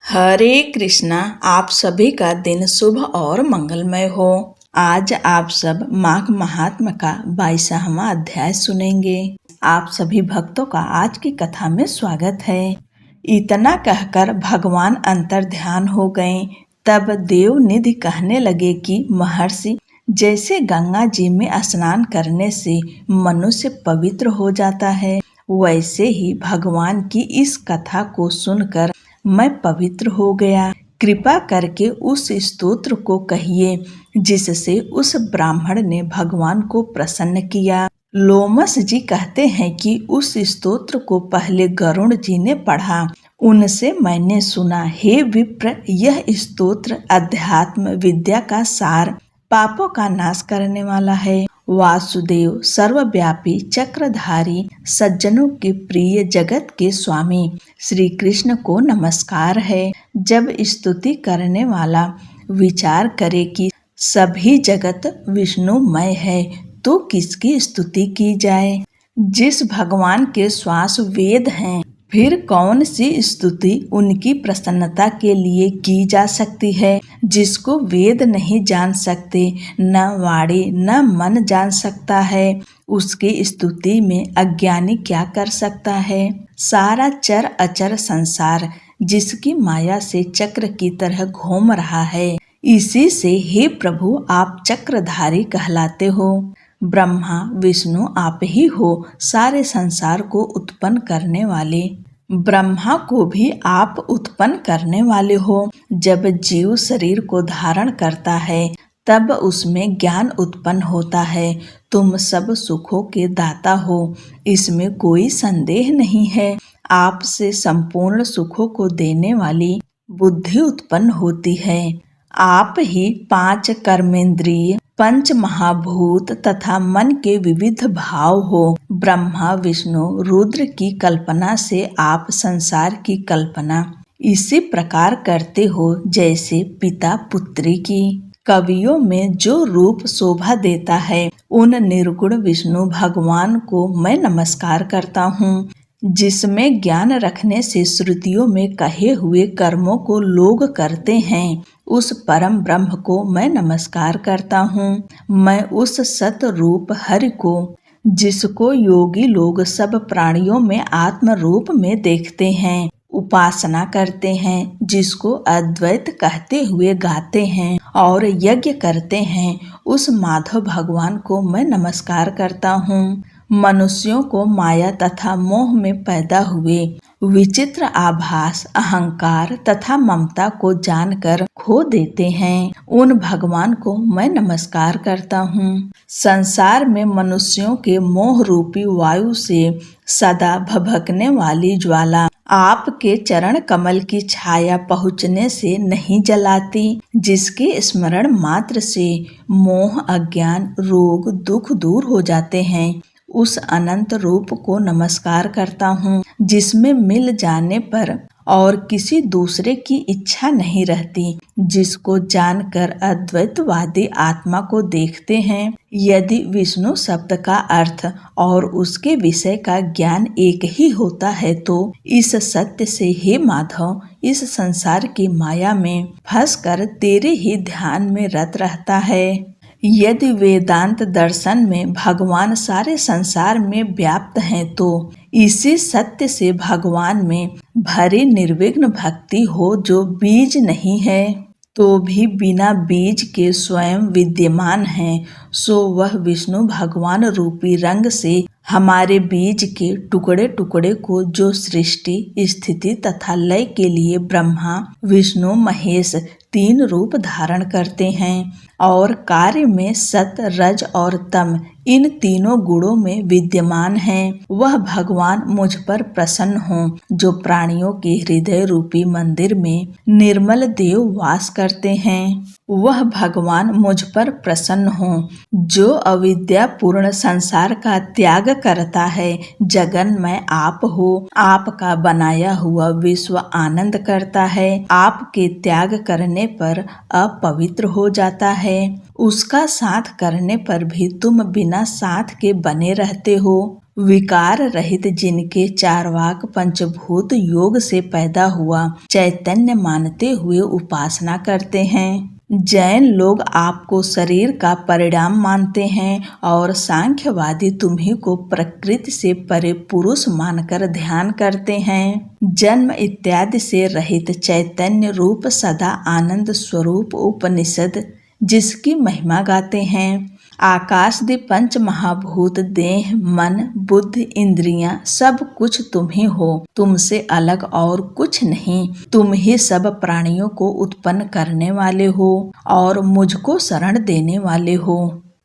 हरे कृष्णा। आप सभी का दिन शुभ और मंगलमय हो। आज आप सब माघ महात्म का 22वां अध्याय सुनेंगे। आप सभी भक्तों का आज की कथा में स्वागत है। इतना कहकर भगवान अंतर ध्यान हो गए। तब देव निधि कहने लगे कि महर्षि, जैसे गंगा जी में स्नान करने से मनुष्य पवित्र हो जाता है, वैसे ही भगवान की इस कथा को सुनकर मैं पवित्र हो गया। कृपा करके उस स्तोत्र को कहिए जिससे उस ब्राह्मण ने भगवान को प्रसन्न किया। लोमस जी कहते हैं कि उस स्तोत्र को पहले गरुड़ जी ने पढ़ा। उनसे मैंने सुना, हे विप्र, यह स्तोत्र अध्यात्म विद्या का सार, पापों का नाश करने वाला है। वासुदेव, सर्वव्यापी, चक्रधारी, सज्जनों के प्रिय, जगत के स्वामी श्री कृष्ण को नमस्कार है। जब स्तुति करने वाला विचार करे कि सभी जगत विष्णुमय है, तो किसकी स्तुति की जाए। जिस भगवान के श्वास वेद हैं, फिर कौन सी स्तुति उनकी प्रसन्नता के लिए की जा सकती है। जिसको वेद नहीं जान सकते, न वाणी न मन जान सकता है, उसकी स्तुति में अज्ञानी क्या कर सकता है। सारा चर अचर संसार जिसकी माया से चक्र की तरह घूम रहा है, इसी से हे प्रभु आप चक्रधारी कहलाते हो। ब्रह्मा विष्णु आप ही हो, सारे संसार को उत्पन्न करने वाले। ब्रह्मा को भी आप उत्पन्न करने वाले हो। जब जीव शरीर को धारण करता है, तब उसमें ज्ञान उत्पन्न होता है। तुम सब सुखों के दाता हो, इसमें कोई संदेह नहीं है। आपसे संपूर्ण सुखों को देने वाली बुद्धि उत्पन्न होती है। आप ही 5 कर्मेंद्रिय, 5 महाभूत तथा मन के विविध भाव हो। ब्रह्मा विष्णु रुद्र की कल्पना से आप संसार की कल्पना इसी प्रकार करते हो जैसे पिता पुत्री की। कवियों में जो रूप शोभा देता है, उन निर्गुण विष्णु भगवान को मैं नमस्कार करता हूँ। जिसमें ज्ञान रखने से श्रुतियों में कहे हुए कर्मों को लोग करते हैं, उस परम ब्रह्म को मैं नमस्कार करता हूँ। मैं उस सत रूप हरि को, जिसको योगी लोग सब प्राणियों में आत्म रूप में देखते हैं, उपासना करते हैं, जिसको अद्वैत कहते हुए गाते हैं और यज्ञ करते हैं, उस माधव भगवान को मैं नमस्कार करता हूँ। मनुष्यों को माया तथा मोह में पैदा हुए विचित्र आभास, अहंकार तथा ममता को जानकर खो देते हैं, उन भगवान को मैं नमस्कार करता हूँ। संसार में मनुष्यों के मोह रूपी वायु से सदा भभकने वाली ज्वाला आपके चरण कमल की छाया पहुँचने से नहीं जलाती। जिसके स्मरण मात्र से मोह, अज्ञान, रोग, दुख दूर हो जाते हैं, उस अनंत रूप को नमस्कार करता हूँ। जिसमें मिल जाने पर और किसी दूसरे की इच्छा नहीं रहती, जिसको जानकर अद्वैतवादी आत्मा को देखते हैं। यदि विष्णु शब्द का अर्थ और उसके विषय का ज्ञान एक ही होता है, तो इस सत्य से हे माधव, इस संसार की माया में फंसकर तेरे ही ध्यान में रत रहता है। यदि वेदांत दर्शन में भगवान सारे संसार में व्याप्त हैं, तो इसी सत्य से भगवान में भरी निर्विघ्न भक्ति हो। जो बीज नहीं है तो भी बिना बीज के स्वयं विद्यमान है, सो वह विष्णु भगवान रूपी रंग से हमारे बीज के टुकड़े टुकड़े को, जो सृष्टि स्थिति तथा लय के लिए ब्रह्मा विष्णु महेश 3 रूप धारण करते हैं और कार्य में सत, रज और तम, इन तीनों गुणों में विद्यमान हैं, वह भगवान मुझ पर प्रसन्न हो। जो प्राणियों के हृदय रूपी मंदिर में निर्मल देव वास करते हैं, वह भगवान मुझ पर प्रसन्न हो। जो अविद्या पूर्ण संसार का त्याग करता है, जगन्मय आप हो। आपका बनाया हुआ विश्व आनंद करता है। आपके त्याग करने पर अपवित्र हो जाता है। उसका साथ करने पर भी तुम बिना साथ के बने रहते हो। विकार रहित जिनके चारवाक पंचभूत योग से पैदा हुआ चैतन्य मानते हुए उपासना करते हैं। जैन लोग आपको शरीर का परिणाम मानते हैं और सांख्यवादी तुम्ही को प्रकृति से परे पुरुष मानकर ध्यान करते हैं। जन्म इत्यादि से रहित चैतन्य रूप सदा आनंद स्वरूप उपनिषद जिसकी महिमा गाते हैं। आकाशदि पंच महाभूत देह मन बुद्धि इंद्रियां सब कुछ तुम ही हो, तुमसे अलग और कुछ नहीं। तुम ही सब प्राणियों को उत्पन्न करने वाले हो और मुझको शरण देने वाले हो।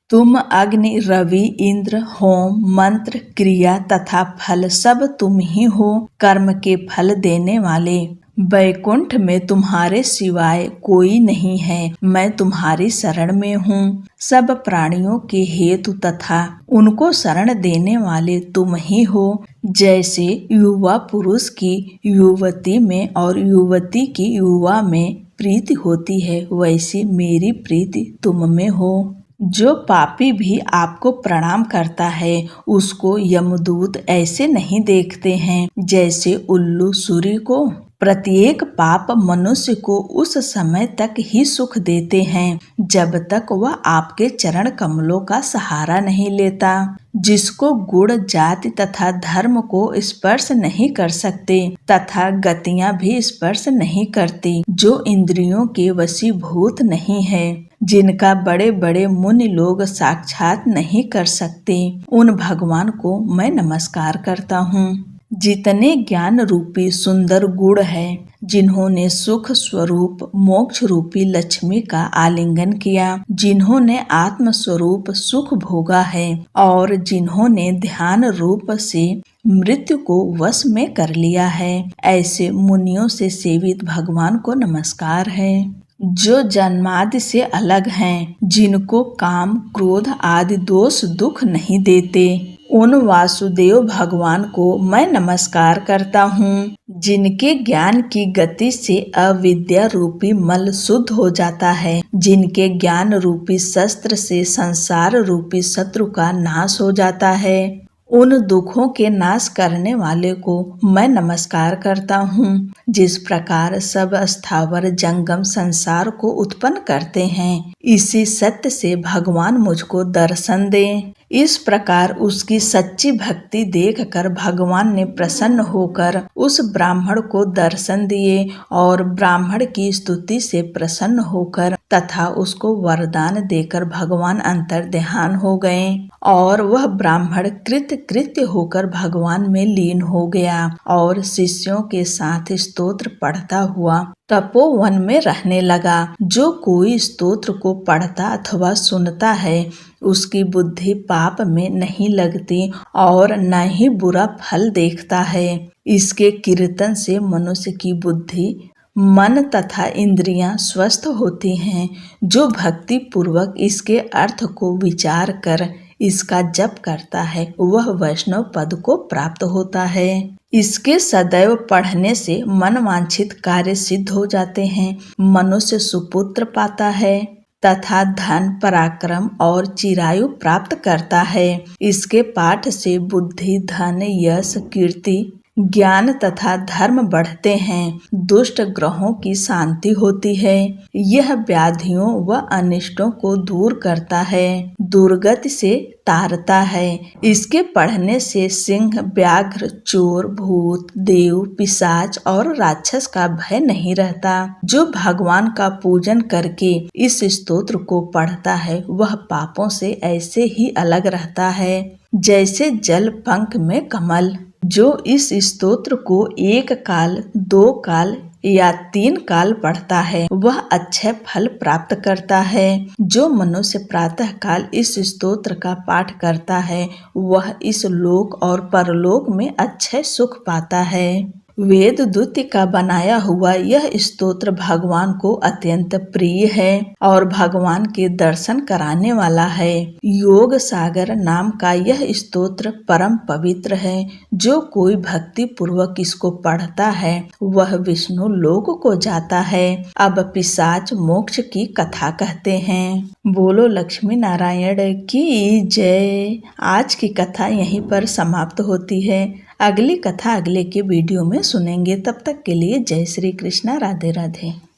तुम अग्नि रवि इंद्र होम मंत्र क्रिया तथा फल सब तुम ही हो, कर्म के फल देने वाले। वैकुंठ में तुम्हारे सिवाय कोई नहीं है, मैं तुम्हारी शरण में हूँ। सब प्राणियों के हेतु तथा उनको शरण देने वाले तुम ही हो। जैसे युवा पुरुष की युवती में और युवती की युवा में प्रीति होती है, वैसी मेरी प्रीति तुम में हो। जो पापी भी आपको प्रणाम करता है उसको यमदूत ऐसे नहीं देखते हैं जैसे उल्लू सूर्य को। प्रत्येक पाप मनुष्य को उस समय तक ही सुख देते हैं जब तक वह आपके चरण कमलों का सहारा नहीं लेता। जिसको गुण जाति तथा धर्म को स्पर्श नहीं कर सकते तथा गतियां भी स्पर्श नहीं करती, जो इंद्रियों के वशीभूत नहीं है, जिनका बड़े बड़े मुनि लोग साक्षात नहीं कर सकते, उन भगवान को मैं नमस्कार करता हूँ। जितने ज्ञान रूपी सुंदर गुण है, जिन्होंने सुख स्वरूप मोक्ष रूपी लक्ष्मी का आलिंगन किया, जिन्होंने आत्म स्वरूप सुख भोगा है और जिन्होंने ध्यान रूप से मृत्यु को वश में कर लिया है, ऐसे मुनियों से सेवित भगवान को नमस्कार है। जो जन्मादि से अलग हैं, जिनको काम क्रोध आदि दोष दुख नहीं देते, उन वासुदेव भगवान को मैं नमस्कार करता हूँ। जिनके ज्ञान की गति से अविद्या रूपी मल शुद्ध हो जाता है, जिनके ज्ञान रूपी शस्त्र से संसार रूपी शत्रु का नाश हो जाता है, उन दुखों के नाश करने वाले को मैं नमस्कार करता हूँ। जिस प्रकार सब स्थावर जंगम संसार को उत्पन्न करते हैं, इसी सत्य से भगवान मुझको दर्शन दें। इस प्रकार उसकी सच्ची भक्ति देखकर भगवान ने प्रसन्न होकर उस ब्राह्मण को दर्शन दिए और ब्राह्मण की स्तुति से प्रसन्न होकर तथा उसको वरदान देकर भगवान अंतर्ध्यान हो गए और वह ब्राह्मण कृत्य होकर भगवान में लीन हो गया और शिष्यों के साथ स्तोत्र पढ़ता हुआ तपोवन में रहने लगा। जो कोई स्तोत्र को पढ़ता अथवा सुनता है, उसकी बुद्धि पाप में नहीं लगती और न ही बुरा फल देखता है। इसके कीर्तन से मनुष्य की बुद्धि मन तथा इंद्रियां स्वस्थ होती हैं। जो भक्ति पूर्वक इसके अर्थ को विचार कर इसका जप करता है, वह वैष्णव पद को प्राप्त होता है। इसके सदैव पढ़ने से मन वांछित कार्य सिद्ध हो जाते हैं। मनुष्य सुपुत्र पाता है तथा धन पराक्रम और चिरायु प्राप्त करता है। इसके पाठ से बुद्धि धन यश कीर्ति ज्ञान तथा धर्म बढ़ते हैं। दुष्ट ग्रहों की शांति होती है। यह व्याधियों व अनिष्टों को दूर करता है, दुर्गति से तारता है। इसके पढ़ने से सिंह व्याघ्र चोर भूत देव पिशाच और राक्षस का भय नहीं रहता। जो भगवान का पूजन करके इस स्तोत्र को पढ़ता है, वह पापों से ऐसे ही अलग रहता है जैसे जल पंख में कमल। जो इस स्तोत्र को एक काल 2 काल या 3 काल पढ़ता है, वह अच्छे फल प्राप्त करता है। जो मनुष्य प्रातः काल इस स्तोत्र का पाठ करता है, वह इस लोक और परलोक में अच्छे सुख पाता है। वेद दूत का बनाया हुआ यह स्तोत्र भगवान को अत्यंत प्रिय है और भगवान के दर्शन कराने वाला है। योग सागर नाम का यह स्तोत्र परम पवित्र है। जो कोई भक्ति पूर्वक इसको पढ़ता है वह विष्णु लोक को जाता है। अब पिशाच मोक्ष की कथा कहते हैं। बोलो लक्ष्मी नारायण की जय। आज की कथा यहीं पर समाप्त होती है। अगली कथा अगले के वीडियो में सुनेंगे। तब तक के लिए जय श्री कृष्णा, राधे राधे।